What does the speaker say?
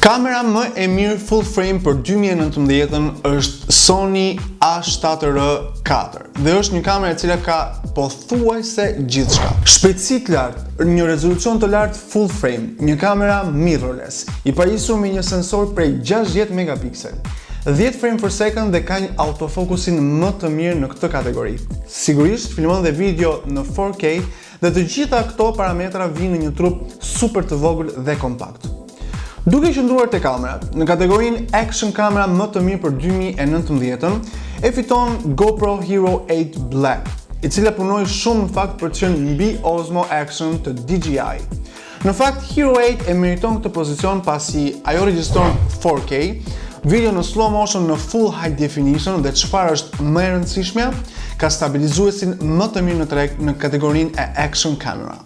Kamera më e mirë full frame për 2019 është Sony A7R4 dhe është një kamerë e cila ka pothuajse gjithçka. Shpejtësi të lartë, një rezolucion të lartë full frame, një kamera mirrorless, i pajisur me një sensor prej 60 megapiksel, 10 frame per second dhe ka një autofokusin më të mirë në këtë kategori. Sigurisht filmon dhe video në 4K dhe të gjitha këto parametra vinë në një trup super të vogël dhe kompakt. Duke qendruar te kamerat, në kategorinë Action kamera më të mirë për 2019, e fiton GoPro Hero8 Black, i cila punoi shumë në fakt për të qenë mbi Osmo Action të DJI. Në fakt, Hero8 e meriton këtë pozicion pasi ajo regjistron 4K, video në slow motion në full high definition dhe çfarë është më e rëndësishmja, ka stabilizuesin më të mirë në treg në kategorinë e Action kamera.